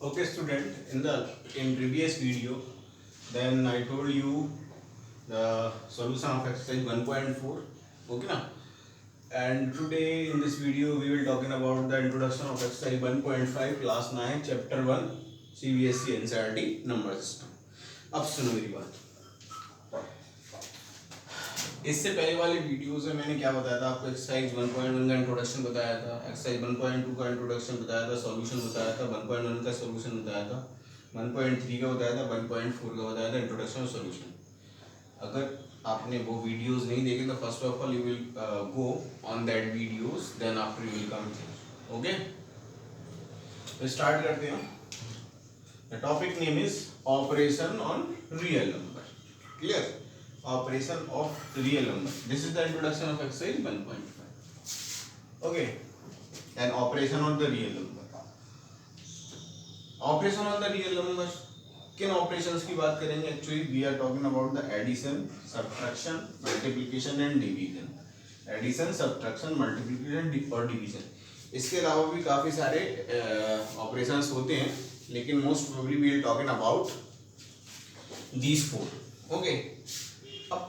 Okay, student. In previous video, then I told you the solution of exercise 1.4. Okay, na? And today in this video we will talking about the introduction of exercise 1.5 class 9 chapter 1 CBSE NCERT number system. अब सुनो मेरी बात। इससे पहले वाले videos में मैंने क्या बताया था आपको, एक्सरसाइज 1.1 का इंट्रोडक्शन बताया था, एक्सरसाइज 1.2 का इंट्रोडक्शन बताया था, सॉल्यूशन बताया था, 1.1 का सॉल्यूशन बताया था, 1.3 का बताया था, 1.4 का बताया था, इंट्रोडक्शन और सॉल्यूशन। अगर आपने वो वीडियोस नहीं देखे तो first of all you will go on that videos, then after you will come here. Okay, तो स्टार्ट करते हैं। The topic name is operation on real number. Clear? Operation of real number. This is the introduction of exercise 1.5. Okay, and operation on the real number. Operation on the real number. किन operations की बात करेंगे? Actually we are talking about the addition, subtraction, multiplication and division. Addition, subtraction, multiplication और division. इसके अलावा भी काफी सारे operations होते हैं, लेकिन most probably we are talking about these four. Okay. अब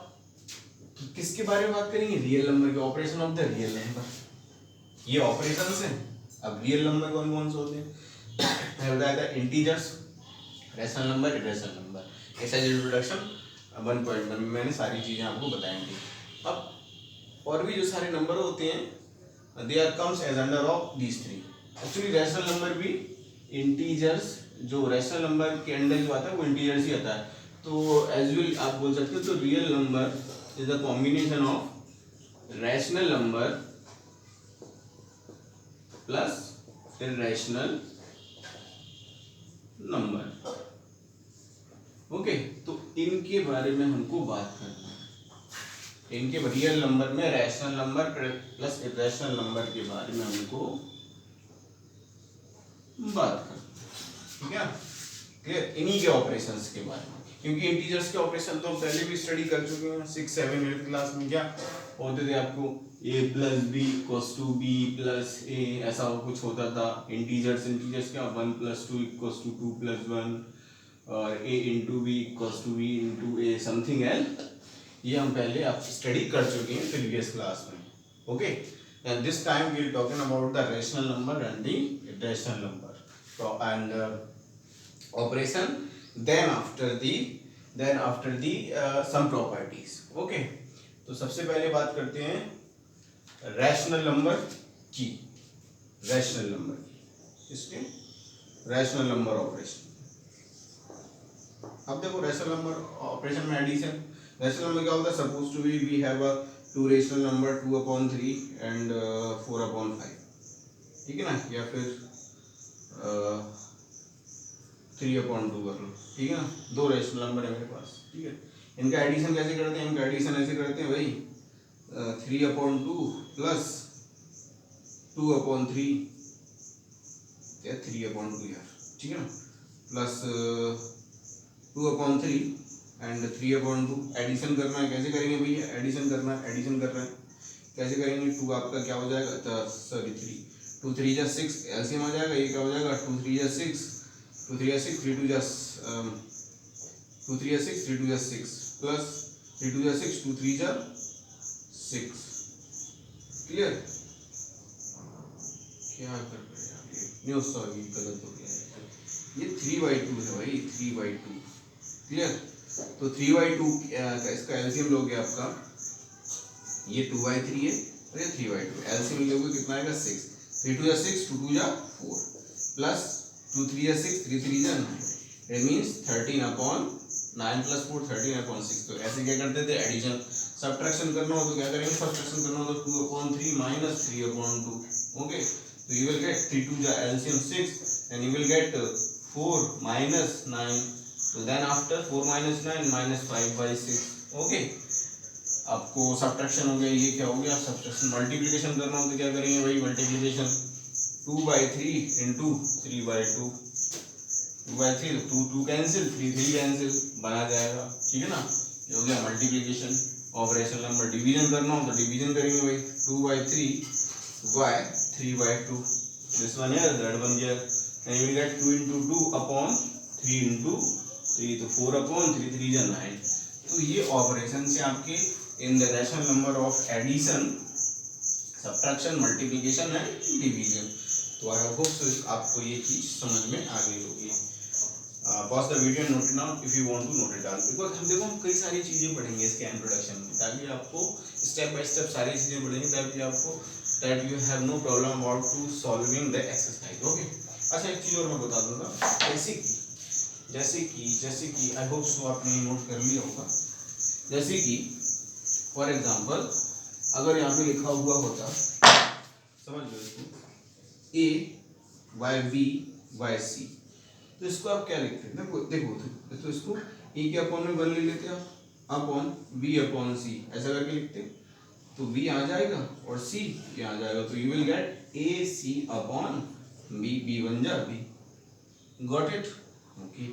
किसके बारे में बात करेंगे? रियल नंबर के, operation of the real number. ये ऑपरेशंस हैं। अब रियल नंबर कौन कौन से होते हैं? बताया था integers, rational number, irrational number. ऐसा इंट्रोडक्शन 1.1 में मैंने सारी चीजें आपको बताई थी। अब और भी जो सारे नंबर होते हैं they are comes as under of these three. Actually rational number भी इंटीजर्स, जो रैशनल नंबर के अंडर जो आता है वो इंटीजर्स ही आता है। तो एज यूल आप बोल सकते हो, तो real number is the combination of rational number plus irrational number. Okay, तो इनके बारे में हमको बात करना है। इनके रियल नंबर में rational number plus irrational number के बारे में हमको बात करना है। ठीक है, क्लियर? इन्हीं के ऑपरेशंस के बारे में, क्योंकि इंटीजर्स के ऑपरेशन तो हम पहले भी स्टडी कर चुके हैं 6, 7, 8 क्लास में। क्या होते थे आपको? a plus B equals to B plus A, ऐसा कुछ होता था। इंटीजर्स क्या, 1 प्लस 2 इक्वल्स टू 2 प्लस 1, और a into B equals to b into a something else. ये हम पहले आप स्टडी कर चुके हैं प्रीवियस क्लास में। Okay, and this time we are talking about the rational number and the irrational number and operation, then after the some properties. Okay, तो सबसे पहले बात करते हैं रैशनल नंबर की। रैशनल नंबर इसके रैशनल नंबर ऑपरेशन। अब देखो, रैशनल नंबर ऑपरेशन में एडिशन। रैशनल नंबर क्या होता है? Suppose to be we have a two rational number 2/3 and 4/5। ठीक है ना, या फिर 3/2 कर लो। ठीक है ना, दो रैशनल नंबर है मेरे पास। ठीक है, इनका एडिशन कैसे करते हैं? इनका एडिशन ऐसे करते हैं भाई, 3/2 प्लस 2/3 या 3/2 यार। ठीक है ना, प्लस 2/3 एंड 3/2। एडिशन करना है, कैसे करेंगे भैया? एडिशन करना है, एडिशन कर रहे हैं, कैसे करेंगे? 2 आपका क्या हो जाएगा, सॉरी 3, 2 3 जा 6, एलसीएम आ जाएगा। ये क्या हो जाएगा, 2 3 जा 6, 2 3 जा 6, 3 2 जा 2 3 जा 6, 3 2 जा 6 प्लस 3 2 जा 6, 2 3 जा 6। क्लियर? क्या कर रहे हैं आप? ये न्यू, सॉरी गलत हो गया है। ये 3/2 है भाई, 3/2। क्लियर? तो 3/2 इसका एलसीएम लोगे आपका, ये 2/3 है और ये 3/2। एलसीएम लोगे कितना आएगा, 6। 3 2 जा 6, 2 2 जा 4 प्लस 2 3 जा 6, 3 3 जा 9। It means 13/9 plus 4 13/6। तो ऐसे क्या करते थे? एडिशन। सब्ट्रैक्शन करना हो तो क्या करेंगे? सब्ट्रैक्शन करना हो तो 2/3 माइनस 3/2। ओके, तो यू विल गेट 3 2 जा LCM 6 and you will get 4 minus 9। तो then after 4 minus 9 minus 5/6। Okay, आपको सब्ट्रैक्शन हो गया। ये क्या हो गया? सब्ट्रैक्शन। मल्टीप्लिकेशन करना हो तो क्या करेंगे भाई? Multiplication 2/3 into 3/2। 2/3 2 2 कैंसिल, 3 3 कैंसिल, बना जाएगा। ठीक है ना, ये हो गया multiplication of rational number. Division करना हो तो डिवीजन करेंगे भाई, 2/3 बाय 3/2। दिस वन है, that one here, then you will get 2 into 2 upon 3 into 3, तो 4 upon 3, 3 is 9। तो ये ऑपरेशन से आपके in the rational number of addition, subtraction, multiplication and division. तो आई होप आपको ये चीज समझ में आ गई होगी। Pause the video and note it down if you want to note it down, because हम कई सारी चीजें पढ़ेंगे इसके इंट्रोडक्शन में, ताकि आपको स्टेप बाय स्टेप सारी चीजें पढ़ेंगे, ताकि आपको that you have no problem about to solving the exercise. Okay, अच्छा एक चीज और मैं बता दूंगा, जैसे कि आई होप सो आपने नोट कर लिया होगा। जैसे कि फॉर एग्जांपल अगर यहाँ पे लिखा हुआ होता, समझ लो इसको, a y b y c, तो इसको आप क्या लिखते हैं? देखो तो इसको e के अपॉन में 1 ले लेते हैं अपॉन b अपॉन c, ऐसा करके लिखते हैं, तो b आ जाएगा और c ये आ जाएगा, तो you will gate a c upon b, b बन जा b। Got it? ओके।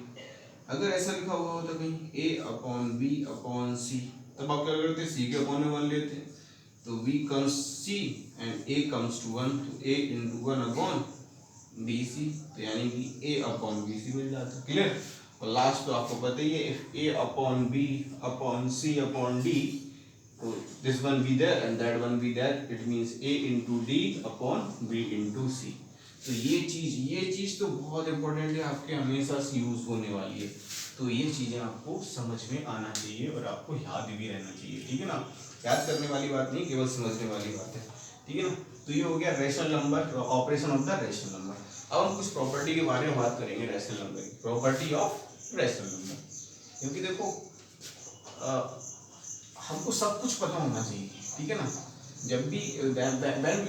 अगर ऐसा लिखा हुआ होता कहीं a upon b upon c, तब आप क्या करते? c के अपॉन में 1 लेते, तो b comes c and a comes to 1, तो a into 1 upon b c, तो यानी कि a अपॉन बी सी मिल जाता है। क्लियर? और लास्ट तो आपको पता ही है, if a upon b upon c upon d, तो this one be there and that one be there, it means a into d upon b into c। तो ये चीज तो बहुत इंपॉर्टेंट है, आपके हमेशा से यूज होने वाली है, तो ये चीजें आपको समझ में आना चाहिए और आपको याद भी रहना चाहिए। ठीक है ना? याद करने वाली बात नहीं, केवल समझने वाली बात है। ठीक है ना? तो ये हो गया rational number, operation of the rational number. अब हम कुछ प्रॉपर्टी के बारे में बात करेंगे रैशनल नंबर की, प्रॉपर्टी ऑफ रैशनल नंबर। क्योंकि देखो हमको सब कुछ पता होना चाहिए। ठीक है ना? जब भी when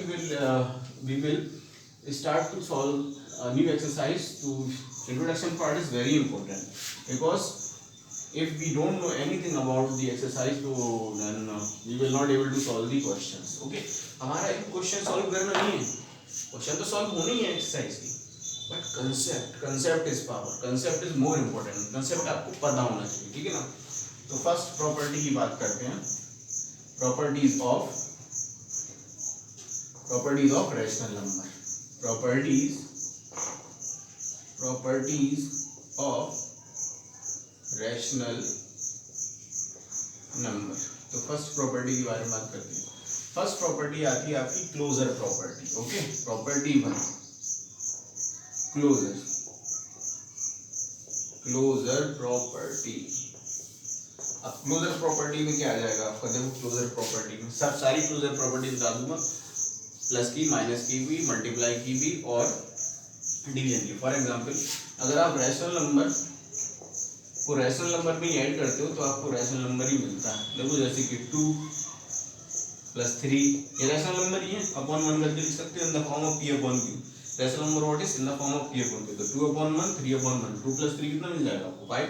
we will start to solve a new exercise, to introduction part is very important, because if we don't know anything about the exercise, so then we will not able to solve the questions. Okay, हमारा एक question solve करना नहीं है, question तो solve होनी है exercise की, but concept is power, concept is more important, concept आपको पता होना चाहिए। ठीक है ना? तो फर्स्ट प्रॉपर्टी की बात करते हैं, properties of rational number, properties of rational number। तो फर्स्ट प्रॉपर्टी के बारे में बात करते हैं। फर्स्ट प्रॉपर्टी आती है आपकी closure property. Okay, property 1, closure property. अब क्लोजर प्रॉपर्टी में क्या आ जाएगा आपका? देखो क्लोजर प्रॉपर्टी में सब सारी क्लोजर प्रॉपर्टी बता दूंगा, प्लस की, माइनस की भी, मल्टीप्लाई की भी और डिवीजन की। फॉर एग्जांपल अगर आप रैशनल नंबर को रैशनल नंबर में ऐड करते हो तो आपको रैशनल नंबर ही मिलता है। देखो जैसे कि 2 + 3 ये रैशनल नंबर ही है, अपॉन 1 करके लिख सकते हो in the form of p upon q। Rational number what is in the form of p upon q, तो 2 अपॉन 1 3 अपॉन 1, 2 + 3 कितना मिल जाएगा आपको? 5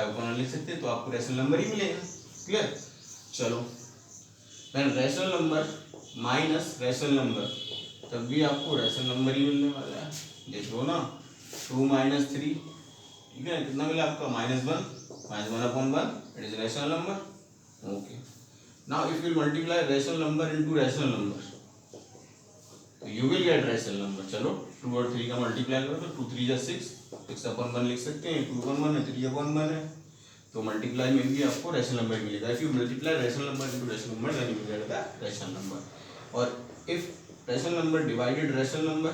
अपॉन 1 लिख सकते हैं, तो आपको रैशनल नंबर ही मिलेगा। क्लियर? चलो, then rational number minus rational number, तब भी आपको रैशनल नंबर ही मिलने वाला है। देख लो ना, 2 - 3, ठीक है, कितना मिला आपका? -1 upon 1, it is rational number. Okay, now if you multiply rational number into rational number, तो you will get rational number. चलो 2 और 3 का मल्टीप्लाई करो तो 2 3 = 6, 6 अपॉन 1 लिख सकते हैं, 2 अपॉन 1 है, 3 अपॉन 1 है, तो मल्टीप्लाई में भी आपको रैशनल नंबर मिलेगा। If you multiply rational number into rational number, then you will get the rational number. और if rational number divided rational number,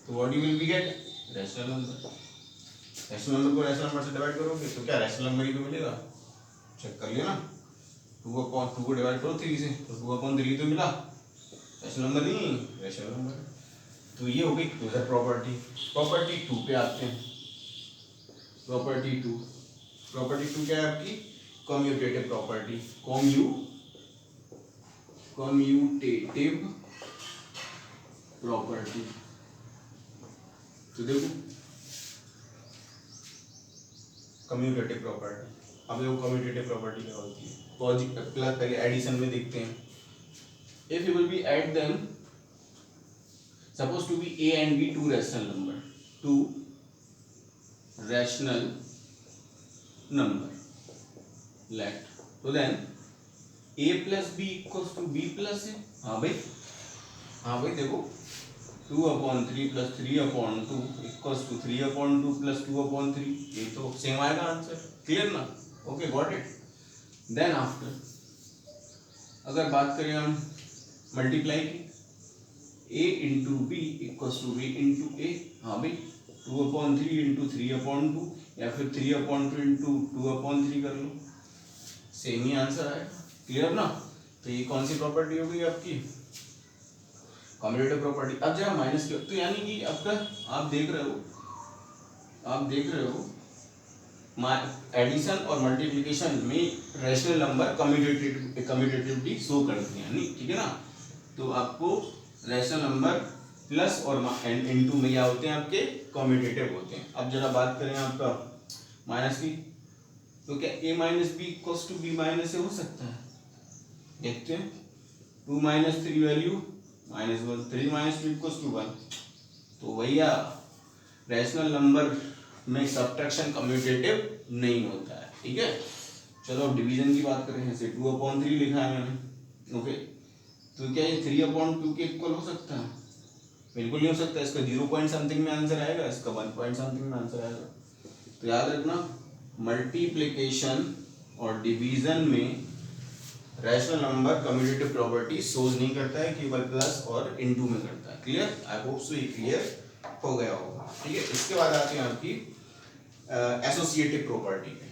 तो what you will be get? Rational number. Rational number को rational number से divide करोगे तो क्या rational number ही तो मिलेगा। Check कर लिया ना, 2 अपॉन 2 को डिवाइड करो 3 से, तो 2 अपॉन 3 तो मिला, रैशनल नंबर नहीं, रैशनल नंबर। तो ये हो गई क्लोजर प्रॉपर्टी। प्रॉपर्टी 2 पे आते हैं। प्रॉपर्टी 2 क्या है आपकी? Commutative property. Commutative property. तो देखो कम्यूटेटिव प्रॉपर्टी, अब देखो कम्यूटेटिव प्रॉपर्टी क्या होती है। लॉजिक प्लस पहले एडिशन में देखते हैं। If you will be add them, suppose to be a and b two rational number, let, so then a plus b equals to b plus a। हाँ भाई देखो 2/3 प्लस 3/2 इक्वल्स टू 3/2 प्लस 2/3। ये तो same आएगा answer, clear ना? Okay, got it. Then after अगर बात करें हम मल्टीप्लाई की, a into B equals to b into A. हाँ भाई, 2/3 इंटू 3/2 या फिर 3/2 इंटू 2/3 कर लो, सेम ही आंसर आएगा, क्लियर ना? तो ये कौन सी प्रॉपर्टी हो गई आपकी? Commutative property. अब जरा माइनस की, तो यानी कि आपका आप देख रहे हो एडिशन और मल्टीप्लिकेशन में रैशनल नंबर कम्यूटेटिवली शो करते हैं, यानी ठीक है ना? तो आपको रैशनल नंबर प्लस और इनटू में क्या होते हैं आपके? कम्यूटेटिव होते हैं। अब जरा बात करें आपका माइनस की, तो क्या a minus B equals to B minus A हो सकता है? देखते हैं। 2 minus 3 value -1, 3 minus 2 equals to 1। तो भैया रैशनल नंबर में सब्ट्रैक्शन कम्यूटेटिव नहीं होता है, ठीक है? चलो अब डिवीजन की बात करें, जैसे 2/3 लिखा है मैंने, ओके, तो क्या ये 3/2 के इक्वल हो सकता है? बिल्कुल नहीं हो सकता। इसका 0 पॉइंट समथिंग में आंसर आएगा, इसका 1 पॉइंट समथिंग में आंसर आएगा। तो याद रखना, मल्टीप्लिकेशन और डिवीजन में rational number commutative property shows नहीं करता है, केवल प्लस और इनटू में करता है, क्लियर? आई होप सो ये क्लियर हो गया होगा, ठीक है? इसके बाद आते हैं आपकी एसोसिएटिव प्रॉपर्टी में।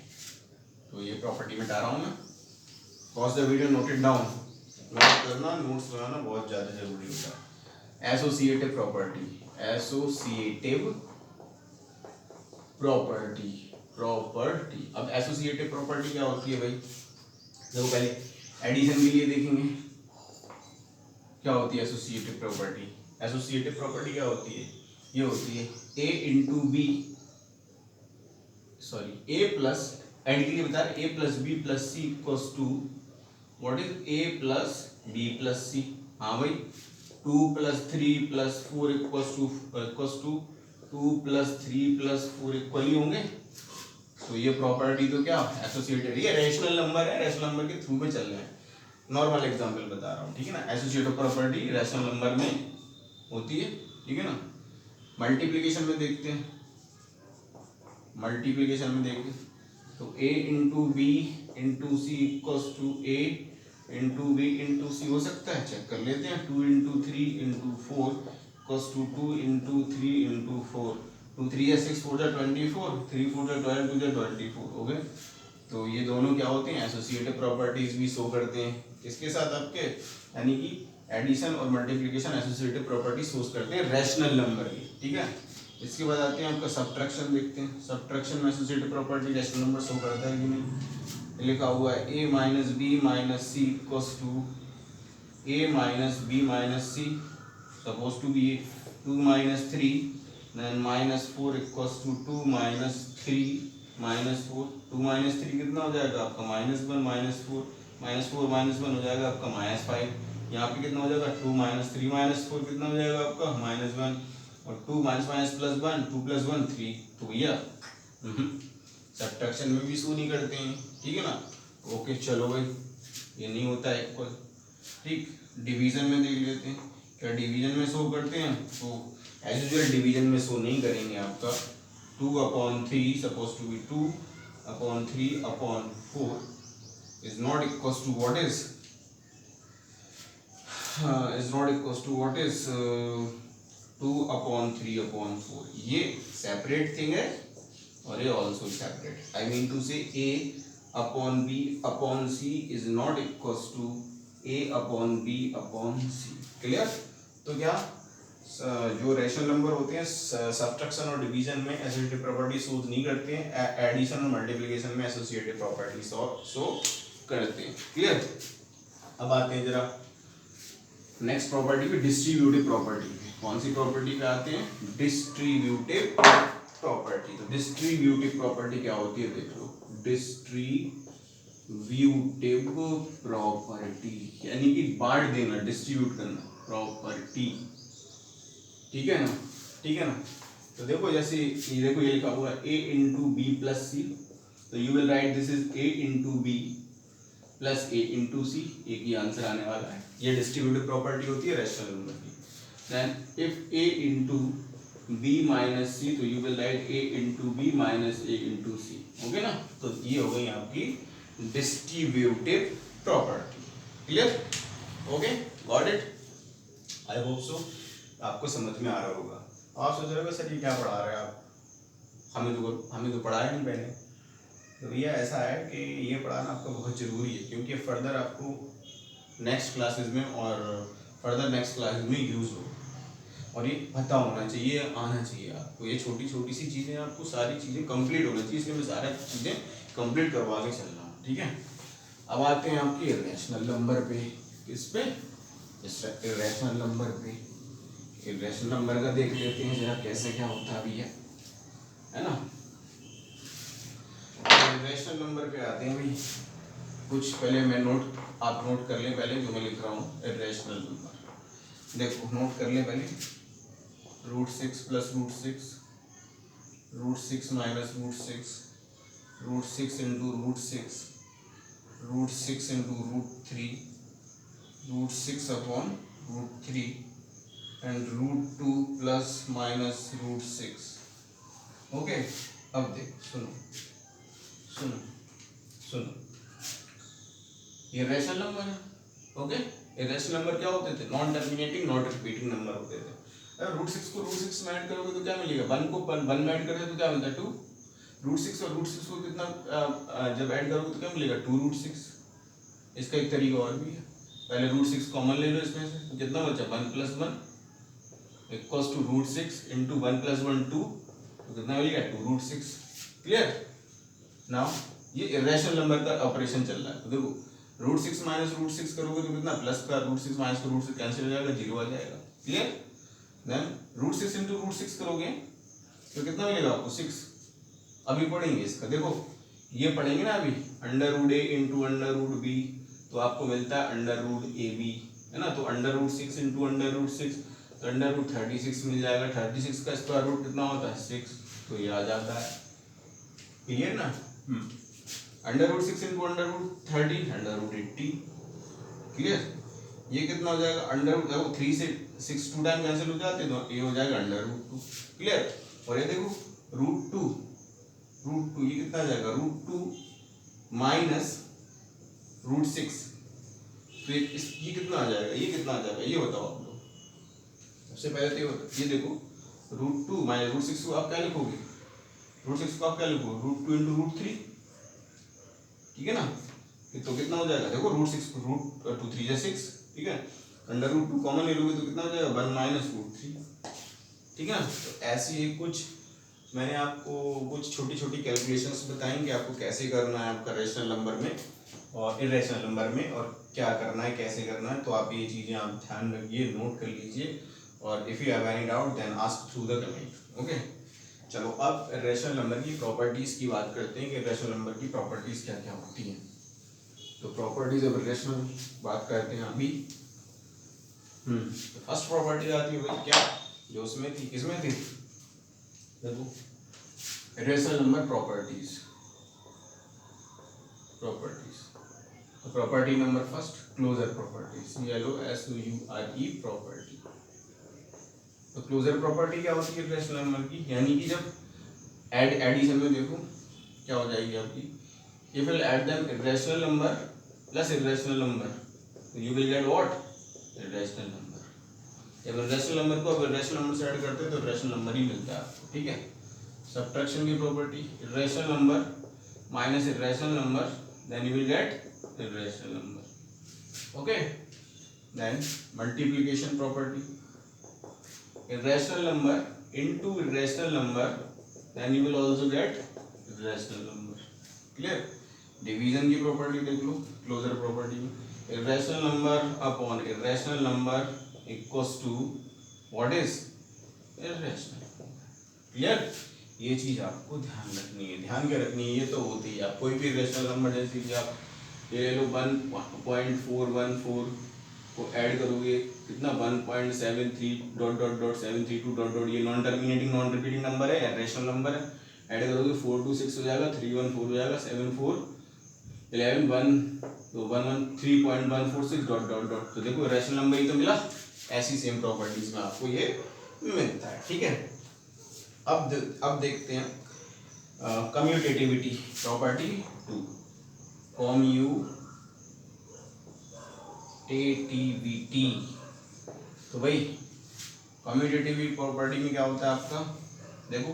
तो ये प्रॉपर्टी में डाल रहा हूँ मैं, pause the video, note it down. Note करना, नोट्स बनाना बहुत ज़्यादा जरूरी होता है। Associative property, associative property, property. अब एसोसिएटिव प्रॉपर्टी क्या होती है भाई? देखो पहले एडिशन के लिए देखेंगे क्या होती है एसोसिएटिव प्रॉपर्टी। एसोसिएटिव प्रॉपर्टी क्या होती है? ये होती है a into B, sorry a plus, add के लिए बता रहे, a plus B plus C equals to what is a plus B plus C. हाँ भाई, 2 plus 3 plus 4 equals to 2 plus 3 plus 4 equal ही होंगे। तो ये प्रॉपर्टी तो क्या एसोसिएटिव, ये रैशनल नंबर है, रैशनल नंबर के थ्रू में चल रहे हैं, नॉर्मल एग्जांपल बता रहा हूँ, ठीक है ना? एसोसिएटिव प्रॉपर्टी रैशनल नंबर में होती है, ठीक है ना? मल्टीप्लिकेशन में देखते हैं, मल्टीप्लिकेशन में देखते हैं तो a into B into C equals to a into B into C हो सकता है? चेक कर लेते हैं। 2 into 3 into 4 equals to 2 into 3 into 4, 2 3 या 6 4 24, 3 4 12 2 24 हो गए। तो ये दोनों क्या होते हैं? एसोसिएटिव प्रॉपर्टीज भी शो करते हैं किसके साथ आपके, यानी कि एडिशन और मल्टीप्लिकेशन एसोसिएटिव प्रॉपर्टी शो करते हैं रैशनल नंबर की, ठीक है? इसके बाद आते हैं आपका सब्ट्रैक्शन देखते हैं। सब्ट्रैक्शन में associative property rational number show करता है कि नहीं? लिखा हुआ है a minus b minus c equals to a minus b minus c, suppose to be 2 minus 3 then minus 4 equals to 2 minus 3 minus 4। 2 minus 3 कितना हो जाएगा आपका? -1 माइनस 4 माइनस 4 माइनस 1 हो जाएगा आपका -5। यहाँ पे कितना हो जाएगा? 2 माइनस 3 माइनस 4 कितना हो जाएगा आपका? -1, और 2 माइनस माइनस प्लस 1, 2 प्लस 1 3। तो भैया सब्ट्रैक्शन में भी शो नहीं करते हैं, ठीक है ना? ओके चलो भाई, ये नहीं होता है इक्वल, ठीक। डिवीजन में देख लेते हैं, क्या डिवीजन में शो करते हैं? तो एज यूजुअल डिवीजन में शो नहीं करेंगे आपका। 2/3 suppose to be 2/3/4 is not equals to what is not equals to what is 2/3/4। ये सेपरेट थिंग है और ये also separate. I mean to say a/b/c is not equals to a/b/c, clear? तो क्या जो रैशनल नंबर होते हैं subtraction और डिवीजन में एसोसिएटिव प्रॉपर्टी शो नहीं करते हैं, एडिशन और मल्टीप्लिकेशन में एसोसिएटिव प्रॉपर्टी शो करते हैं, क्लियर? अब आते हैं जरा नेक्स्ट प्रॉपर्टी पे, डिस्ट्रीब्यूटिव प्रॉपर्टी। कौन सी प्रॉपर्टी पे आते हैं? Distributive property. तो डिस्ट्रीब्यूटिव प्रॉपर्टी क्या होती है देख लो, डिस्ट्रीब्यूटिव प्रॉपर्टी यानी कि बांट देना, डिस्ट्रीब्यूट करना, प्रॉपर्टी, ठीक है ना? ठीक है ना? तो देखो जैसे ये देखो, ये लिखा हुआ है a इंटू बी प्लस सी, तो you will write this is a into B plus a into C, एक ही आंसर आने वाला है। ये डिस्ट्रीब्यूटिव प्रॉपर्टी होती है रैशनल नंबर की। Then if a into b minus c, तो you will write a into b minus a into c, okay ना। तो ये हो गई आपकी distributive property. Clear? Okay, got it? I hope so आपको समझ में आ रहा होगा। आप सोच रहे हो सर ये क्या पढ़ा रहे हैं आप, हमें तो पढ़ाया नहीं पहले। तो भैया ऐसा है कि ये पढ़ाना आपका बहुत ज़रूरी है, क्योंकि फर्दर आपको नेक्स्ट क्लासेस में यूज़ हो, और ये पता होना चाहिए, आना चाहिए आपको। ये छोटी छोटी सी चीज़ें, आपको सारी चीज़ें कंप्लीट होना चाहिए, इसलिए मैं सारी चीज़ें कंप्लीट करवा के चल रहा हूँ, ठीक है। अब आते हैं आपके इरेशनल नंबर पे। किस पे? इरेशनल नंबर पे। इरेशनल नंबर का देख लेते हैं जरा कैसे क्या होता है भैया, है ना। इरेशनल नंबर पे आते हैं भाई। कुछ पहले आप नोट कर लें पहले जो मैं लिख रहा हूँ। इरेशनल नंबर देखो, नोट कर लें पहले। √6 + √6, √6 - √6, √6 into √6, √6 into √3, √6 upon √3, and √2 plus minus √6। Okay, अब देखो, सुनो, ये रेशनल नंबर है। ओके, ये रेशनल नंबर क्या होते थे? Non terminating, not repeating number होते थे। अगर √6 को √6 में ऐड करोगे तो क्या मिलेगा? 1 को 1 में ऐड करते तो क्या मिलता है? 2। √6 और √6 को कितना जब ऐड करोगे तो क्या मिलेगा? 2√6। इसका एक तरीका और भी है, पहले √6 कॉमन ले लो इसमें से, तो कितना बचा? 1 + 1 इक्वल्स टू √6 into 1 + 1 2, तो कितना मिलेगा? 2√6। क्लियर? नाउ ये इरेशनल नंबर का ऑपरेशन चल रहा है, तो देखो √6 - √6 करोगे तो कितना? प्लस का √6 - √6 कैंसिल हो जाएगा, 0 आ जाएगा। क्लियर? देन √6 into √6 करोगे तो कितना मिलेगा आपको? 6। अभी पढ़ेंगे इसका, देखो ये पढ़ेंगे ना अभी, √a into √b, तो आपको मिलता है √ab, है ना। तो √6 into √6, तो √36 मिल जाएगा। 36 का स्क्वायर रूट कितना होता है? 6, तो ये आ जाता है। क्लियर ना? √6 into √30, √80। क्लियर? ये कितना हो जाएगा? देखो 3 से 6 2 टाइम कैंसिल हो जाते हैं, तो ये हो जाएगा √2। क्लियर? और ये देखो √2 ये कितना आ जाएगा? √2 माइनस √6, तो ये कितना आ जाएगा? ये कितना आ जाएगा? ये बताओ आप लोग। सबसे पहले तो ये देखो, √2 माइनस √6 को आप क्या लिखोगे? √6 को आप क्या लिखोगे? √2 into √3, ठीक है ना। तो कितना हो जाएगा? देखो √6 √2 3 = 6, ठीक है। √2 कॉमन ले लोगे तो कितना हो जाएगा? 1 - √3, ठीक है। तो ऐसी ही कुछ मैंने आपको कुछ छोटी छोटी कैलकुलेशंस बताएंगे आपको कैसे करना है आपका रेशनल नंबर में और इरेशनल नंबर में, और क्या करना है, कैसे करना है। तो आप ये चीज़ें आप ध्यान रखिए, नोट कर लीजिए, और if you have any doubt then ask through the comment. Okay, चलो अब रेशनल नंबर की प्रॉपर्टीज़ की बात करते हैं कि रेशनल नंबर की प्रॉपर्टीज़ क्या क्या होती हैं। तो प्रॉपर्टीज ऑफ रेशनल बात करते हैं अभी। तो फर्स्ट प्रॉपर्टी आती है भाई क्या, जो उसमें थी, किसमें थी? देखो रेशनल नंबर प्रॉपर्टीज। तो property number first, closure properties, CLOSURE property. तो क्लोजर प्रॉपर्टी क्या होती है रेशनल नंबर की? यानी कि जब एडिशन में देखो क्या हो जाएगी आपकी, if you add them irrational number plus irrational number, you will get what? Irrational number। जब irrational number को अब irrational number से ऐड करते हैं तो irrational number ही मिलता है आपको, ठीक है। सब्ट्रैक्शन की property, irrational number minus irrational number, then you will get irrational number। okay, then multiplication property, irrational number into irrational number, then you will also get irrational number। Clear? Division की property देख लो, closure property में, irrational number upon irrational number equals to what is? Irrational. Clear? ये चीज आपको ध्यान रखनी है, ध्यान के रखनी है। ये तो होती है, आप कोई भी इरेशनल नंबर जैसे कि आप ये ले लो 1.414 को ऐड करोगे कितना? 1.73 ... ये non terminating non repeating number है, इरेशनल नंबर है। ऐड करोगे 4 2 6 हो जाएगा, 3 1 4 हो जाएगा, 7 4 11 1, तो 1 1 3.146 ... तो देखो रेशनल नंबर ही तो मिला, ऐसी सेम प्रॉपर्टीज में आपको ये मिलता है, ठीक है। अब देखते हैं कम्यूटेटिविटी प्रॉपर्टी 2, कम्यूटेटिविटी। तो भाई कम्यूटेटिव प्रॉपर्टी में क्या होता है आपका, देखो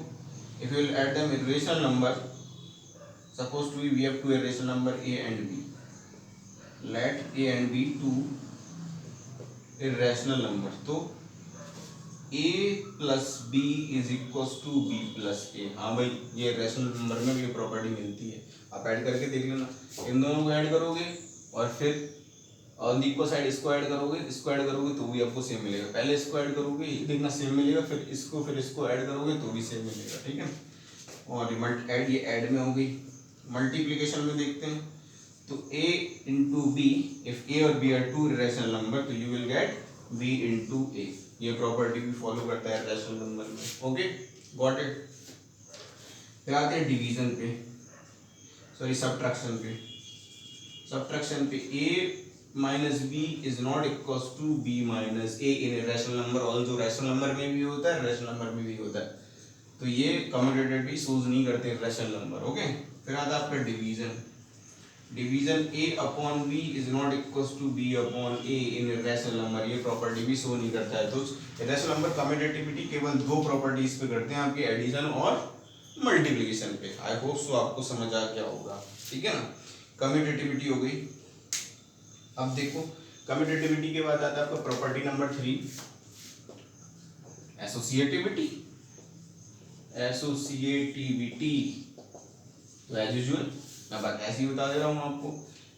if you will add them irrational number, suppose to we have two irrational number a and b, let a and b two irrational number, तो a plus b is equal to b plus a। हाँ भाई ये rational number में भी ये property मिलती है, आप ऐड करके देख लेना। इन दोनों को ऐड करोगे और फिर ऑन द इक्वल साइड इसको ऐड करोगे तो भी आपको सेम मिलेगा। पहले इसको ऐड करोगे ये देखना सेम मिलेगा, फिर इसको ऐड करोगे तो भी सेम मिलेगा, ठीक है। और ये ऐड में हो गई। मल्टीप्लिकेशन में देखते हैं, तो a into B, if a और b are two rational number तो you will get b into a। ये प्रॉपर्टी भी फॉलो करता है रैशनल नंबर में, ओके गॉट इट। फिर आते हैं डिवीजन पे, सॉरी सब्ट्रैक्शन पे a minus b is not equal to b minus a in rational number, और जो रैशनल नंबर में भी होता है रैशनल नंबर में भी होता है, तो ये कम्यूटेटिविटी यूज नहीं करते रैशनल नंबर, ओके। फिर आता है आपका division a upon b is not equal to b upon a in rational number, ये प्रॉपर्टी भी शो नहीं करता है। तो रैशनल नंबर कम्यूटेटिविटी केवल दो प्रॉपर्टीज पे करते हैं, आपके एडिशन और मल्टीप्लिकेशन पे। आई होप सो आपको समझ आ गया होगा, ठीक है ना। कम्यूटेटिविटी हो गई। अब देखो कम्यूटेटिविटी के बाद आता है आपका प्रॉपर्टी नंबर 3, एसोसिएटिविटी। तो एज यूजुअल मैं बात ऐसे ही बता दे रहा हूँ आपको।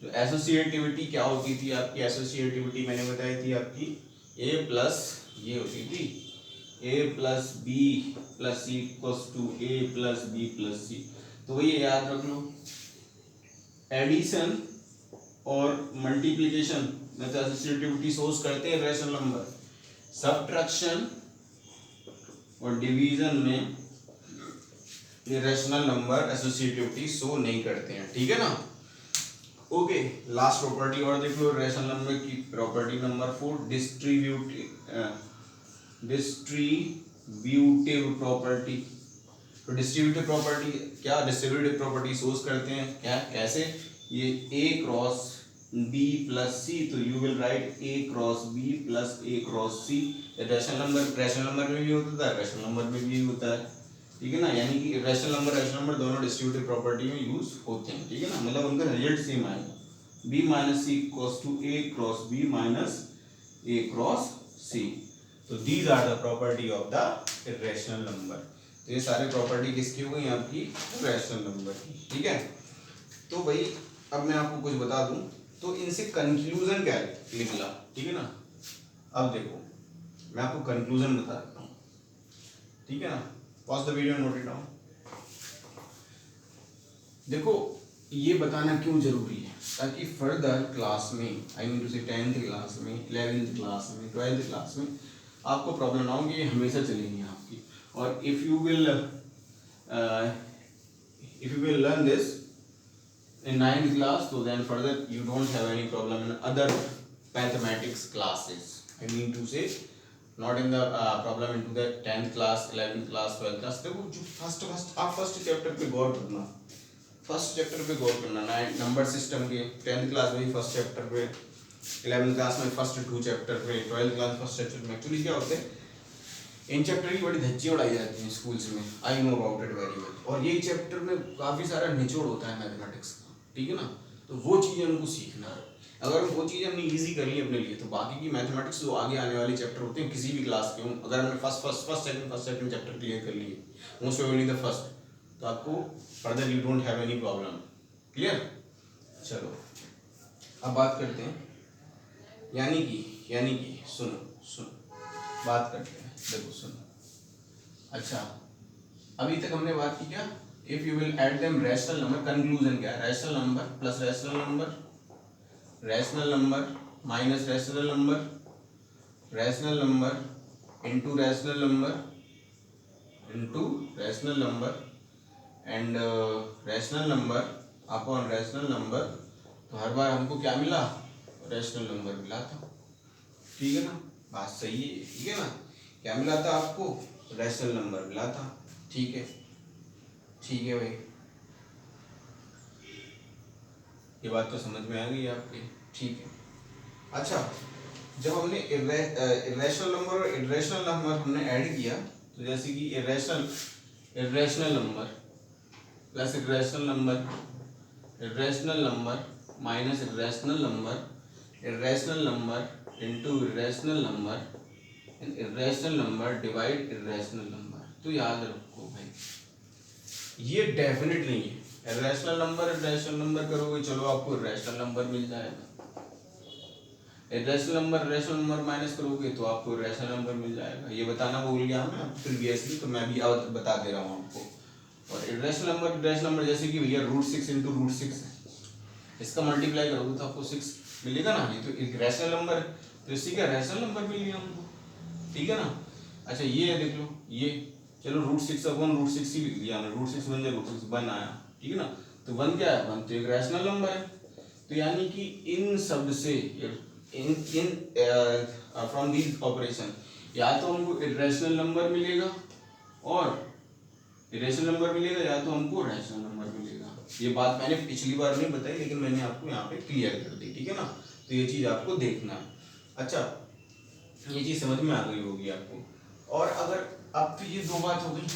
तो एसोसिएटिविटी क्या होती थी आपकी, एसोसिएटिविटी मैंने बताई थी आपकी a प्लस ये होती थी a plus B plus C equals to a plus B plus सी। तो वही याद रख लो, एडिशन और मल्टीप्लिकेशन में तो एसोसिएटिविटी सोर्स करते हैं रैशनल नंबर, सब्ट्रैक्शन और डिवीजन में इरेशनल नंबर एसोसिएटिविटी शो नहीं करते हैं, ठीक है ना। ओके लास्ट प्रॉपर्टी और देख लो इरेशनल नंबर की, प्रॉपर्टी नंबर 4, डिस्ट्रीब्यूटिव प्रॉपर्टी। तो डिस्ट्रीब्यूटिव प्रॉपर्टी क्या, डिस्ट्रीब्यूटिव प्रॉपर्टी शोज करते हैं क्या, कैसे, ये a क्रॉस b प्लस सी, तो you will write a cross b plus a cross c. Rational number में भी होता है, रैशनल नंबर में भी होता है, ठीक है ना। यानी कि रैशनल नंबर दोनों डिस्ट्रीब्यूटिव प्रॉपर्टी में यूज होते हैं, ठीक है ना, मतलब उनका रिजल्ट सेम आएगा, b minus c equals to a cross b minus a cross c। तो these are the property of the irrational number. तो ये सारे प्रॉपर्टी किसकी हो गई आपकी, रैशनल नंबर की, ठीक है। तो भाई अब मैं आपको कुछ बता दूं, तो इनसे कंक्लूजन क्या निकला, ठीक है ना। अब देखो मैं आपको कंक्लूजन बता देता हूँ, ठीक है ना। Pause the video, note it down. देखो ये बताना क्यों जरूरी है, ताकि फर्दर क्लास में, आई मीन टू से 10th क्लास में, 11th क्लास में, 12th क्लास में आपको प्रॉब्लम ना हो, ये हमेशा चलेंगी आपकी। और if you will learn this in 9th class, so then further you don't have any problem in other mathematics classes. I mean to say not in the problem into the 10th class, 11th class, 12th class। देखो जो first chapter पे गौर करना, number system के 10th class में first chapter पे, 11th class में first 2 chapter पे, 12th class first chapter में। एक्चुअली क्या होते हैं, इन चैप्टर की बड़ी धज्जी उड़ाई जाती है स्कूल्स में, I know about it very well. और ये चैप्टर में काफ़ी सारा निचोड़ होता है मैथमेटिक्स का, ठीक है ना। तो वो चीज़ें उनको सीखना है। अगर वो चीज़ें हमने इजी कर ली अपने लिए, तो बाकी की मैथमेटिक्स जो आगे आने वाले चैप्टर होते हैं किसी भी क्लास के हों, अगर हमने फर्स्ट सेकंड चैप्टर क्लियर कर लिए, मोस्ट प्रोबेबली द फर्स्ट, तो आपको further you don't have any problem, clear. चलो अब बात करते हैं, यानी कि सुनो बात करते हैं, देखो सुनो। अच्छा अभी तक हमने बात की क्या, if you will add them rational number, conclusion क्या है, rational number plus rational number minus rational number into rational number and rational number upon rational number. तो हर बार हमको क्या मिला, रैशनल नंबर मिला था, ठीक है ना। बात सही है, ठीक है ना। क्या मिला था आपको, रैशनल नंबर मिला था, ठीक है, ठीक है भाई, ये बात तो समझ में आ गई आपके, ठीक है। अच्छा, जब हमने इरेशनल नंबर और इरेशनल नंबर हमने ऐड किया, तो जैसे कि irrational number plus irrational number minus irrational number into irrational number and irrational number divide irrational number, तो याद रखो भाई ये डेफिनेट नहीं है। इरेशनल नंबर करोगे, चलो आपको इरेशनल नंबर मिल जाएगा, रेशनल नंबर माइनस करोगे तो आपको रेशनल नंबर मिल जाएगा। ये बताना भूल गया मैं प्रीवियसली, तो मैं भी अब बता दे रहा हूँ आपको। और इरेशनल नंबर जैसे कि भैया √6 इंटू √6 है, इसका मल्टीप्लाई करोगे तो आपको 6 मिलेगा ना। ये तो एक रैशनल नंबर, तो इसी का रैशनल नंबर मिल गया हमको, ठीक है ना। अच्छा ये देख लो, ये चलो √6 अपॉन √6 ही लिख दिया हमने, √6 बन जाए √6 1 आया, ठीक है ना। तो 1 क्या है, 1 तो एक रैशनल नंबर है। तो यानी कि इन सब से इन इन फ्रॉम दीज ऑपरेशन या तो हमको इरेशनल नंबर मिलेगा और इरेशनल नंबर मिलेगा, या तो हमको रैशनल नंबर मिलेगा। ये बात मैंने पिछली बार नहीं बताई, लेकिन मैंने आपको यहाँ पे क्लियर कर दी, ठीक है ना। तो ये चीज़ आपको देखना है। अच्छा, ये चीज़ समझ में आ गई होगी आपको। और अगर अब तो ये दो बात हो गई,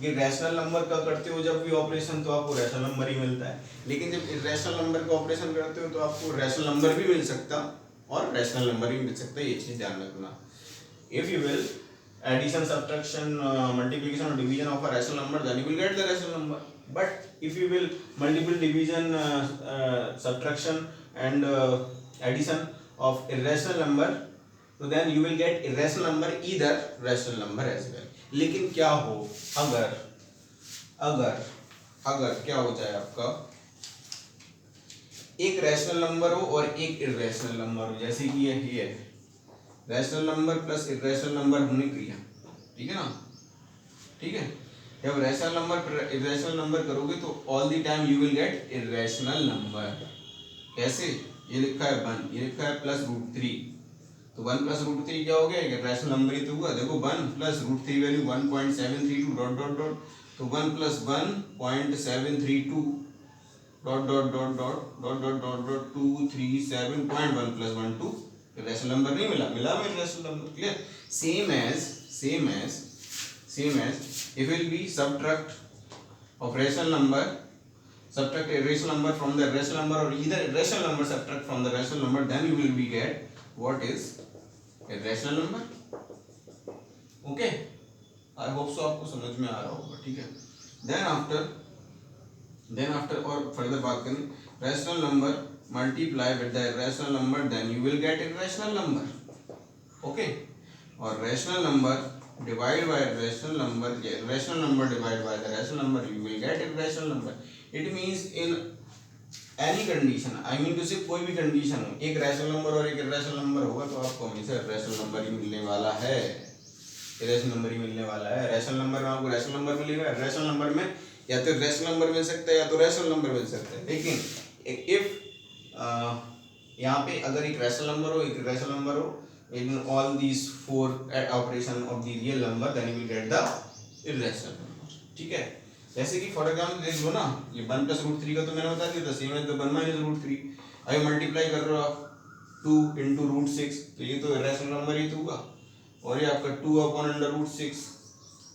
ये रैशनल नंबर का करते हो जब भी ऑपरेशन तो आपको रैशनल नंबर ही मिलता है, लेकिन जब इरेशनल नंबर का ऑपरेशन करते हो तो आपको रैशनल नंबर भी मिल सकता और रैशनल नंबर भी मिल सकता है, ये चीज़ ध्यान रखना। If you will addition, subtraction, multiplication or division of a rational number, then you will get the rational number. But if you will multiple division, subtraction and addition of irrational number, so then you will get irrational number either rational number as well. लेकिन क्या हो अगर अगर अगर क्या हो जाए आपका, एक रैशनल नंबर हो और एक इरेशनल नंबर हो, जैसे कि ये है rational number plus irrational number हमने किया, ठीक है ना, ठीक है। जब रैशनल नंबर इरेशनल नंबर करोगे तो all the time you will gate irrational number. कैसे, ये लिखा है 1, ये लिखा है +√3, तो 1 + √3 क्या हो गया, एक रैशनल नंबर ही तो हुआ। देखो 1 + √3 वैल्यू 1.732 डॉट डॉट डॉट, तो 1 + 1.732 dot dot dot dot dot dot dot dot 237.1 + 1 2, rational number नहीं मिला, मिला में rational number, clear. Same as if will be subtract of rational number, subtract a rational number from the rational number, or either rational number subtract from the rational number, then you will be get what is a rational number. Okay, I hope so आपको समझ में आ रहा होगा, ठीक है। then after और further बात करें, rational number multiply with the irrational number, then you will get irrational number. Okay, और rational number divide by rational number, rational number divide by the rational number, you will get irrational number. It means in any condition, I mean to say कोई भी condition हो, एक rational number और एक irrational number होगा तो आपको हमेशा रैशनल नंबर ही मिलने वाला है, इरेशनल नंबर ही मिलने वाला है। रैशनल नंबर में आपको रैशनल नंबर मिलेगा, इरेशनल नंबर में या तो रैशनल नंबर मिल सकता है या तो रैशनल नंबर मिल सकता है। लेकिन इफ यहाँ पे अगर एक रैशनल नंबर हो, एक इरेशनल नंबर हो, in all these four operation of the real number, then you will get the irrational number, ठीक है। जैसे कि फॉर एग्जाम्पल देख लो ना, ये 1 + √3 का तो मैंने बता दिया था, सेम है तो 1 - √3, अभी मल्टीप्लाई कर रहे हो आप 2 × √6, तो ये तो इरेशनल नंबर ही तो हुआ, और ये आपका 2/√6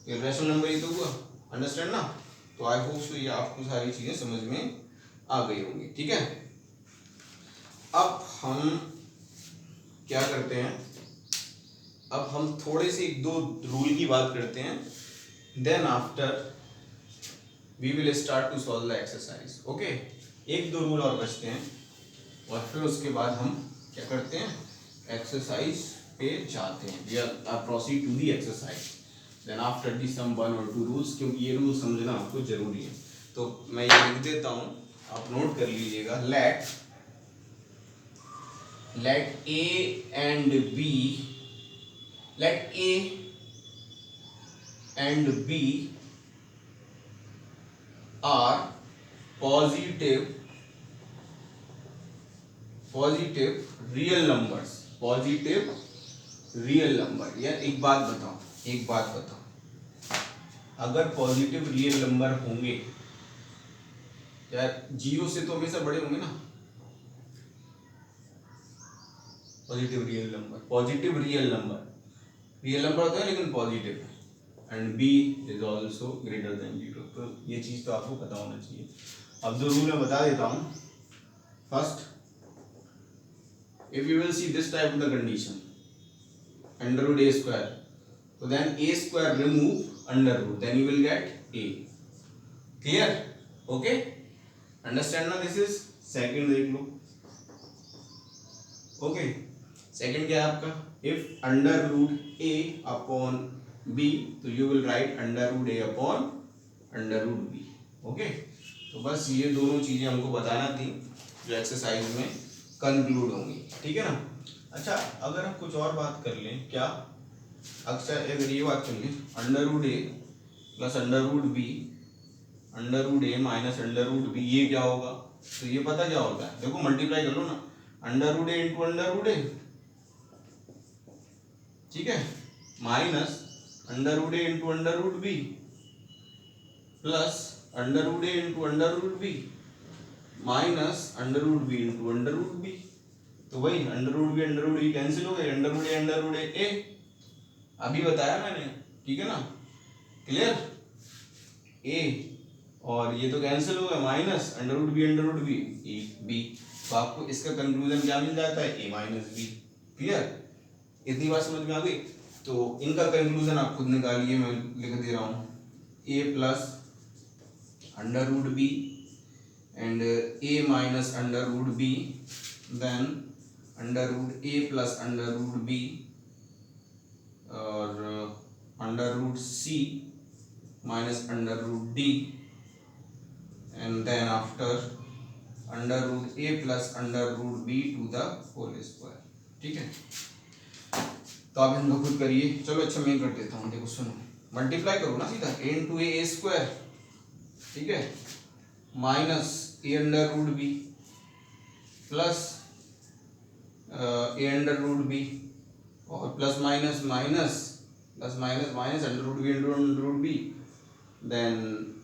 इरेशनल नंबर ही तो हुआ, अंडरस्टैंड ना। तो आई होप सो ये आपको सारी चीजें समझ में आ गई होंगी, ठीक है। अब हम क्या करते हैं, अब हम थोड़े से 1-2 रूल की बात करते हैं, then after we will start to solve the exercise. Okay, 1-2 rule और बचते हैं और फिर उसके बाद हम क्या करते हैं, एक्सरसाइज पे जाते हैं, we are proceed to the exercise. Then after the sum 1 or 2 rules, क्योंकि ये रूल समझना आपको जरूरी है, तो मैं ये लिख देता हूँ, आप नोट कर लीजिएगा। let A and B are positive real numbers, positive real number, यार एक बात बताओ, अगर पॉजिटिव रियल नंबर होंगे यार, जीरो से तो हमेशा बड़े होंगे ना, पॉजिटिव रियल नंबर होता है लेकिन पॉजिटिव है, and b is also greater than zero. तो ये चीज तो आपको पता होना चाहिए। अब जो रूल मैं बता देता हूं, first if you will see this type of the condition, under root a square, so then a square remove under root, then you will get a, clear? Okay, understand now? This is second, देख लो। okay, second क्या है आपका, if under root a upon b, तो you will write under root a upon under root b। okay, तो बस ये दोनों चीजें हमको बताना थी जो एक्सरसाइज में कंक्लूड होंगी, ठीक है ना। अच्छा, अगर हम कुछ और बात कर लें, क्या अक्सर अगर ये बात कर लें, under root A plus under root B, under root A minus under root B, ये क्या होगा? तो ये पता क्या होता है, देखो मल्टीप्लाई कर लो ना, under root A into under root A, ठीक है, minus under root A into under root B plus under root A into under root B minus under root B into under root B. तो वही under root B cancel हो गए, under root ए अभी बताया मैंने, ठीक है ना, क्लियर? ए और ये तो कैंसिल हो गया, minus under root B a b, तो आपको इसका कंक्लूजन क्या मिल जाता है, ए माइनस बी। क्लियर? इतनी बात समझ में आ गई? तो इनका कंक्लूजन आप खुद निकालिए, मैं लिख दे रहा हूँ, A plus under root B and a minus under root b, then under root a plus under root b or under root c minus under root d, and then after under root a plus under root b to the whole square। ठीक है, तो आप इनको खुद करिए। चलो अच्छा मैं कर देता हूँ, देखो सुनो, मल्टीप्लाई करो ना सीधा, a इंटू ए स्क्वायर, ठीक है, minus A under root B plus A under root B और plus minus minus minus under root B into under root B, then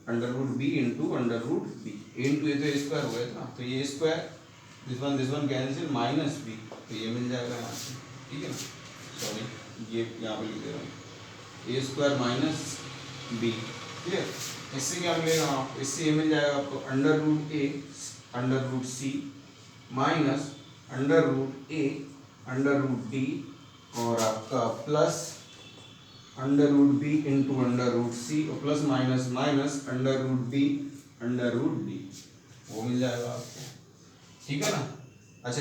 under root B into under root B, A into A तो A square हो गया था, तो ये square this one cancel, minus B, तो ये मिल जाएगा यहाँ से, ठीक है ना, सॉरी ये यहाँ पे लिख दे रहा हूँ, A square minus B. Clear? इससे क्या मिलेगा आपको, इससे ये मिल जाएगा आपको under root A under root C minus under root A under root D और आपका plus under root B into under root C और plus minus minus under root B under root D, वो मिल जाएगा आपको, ठीक है ना। अच्छा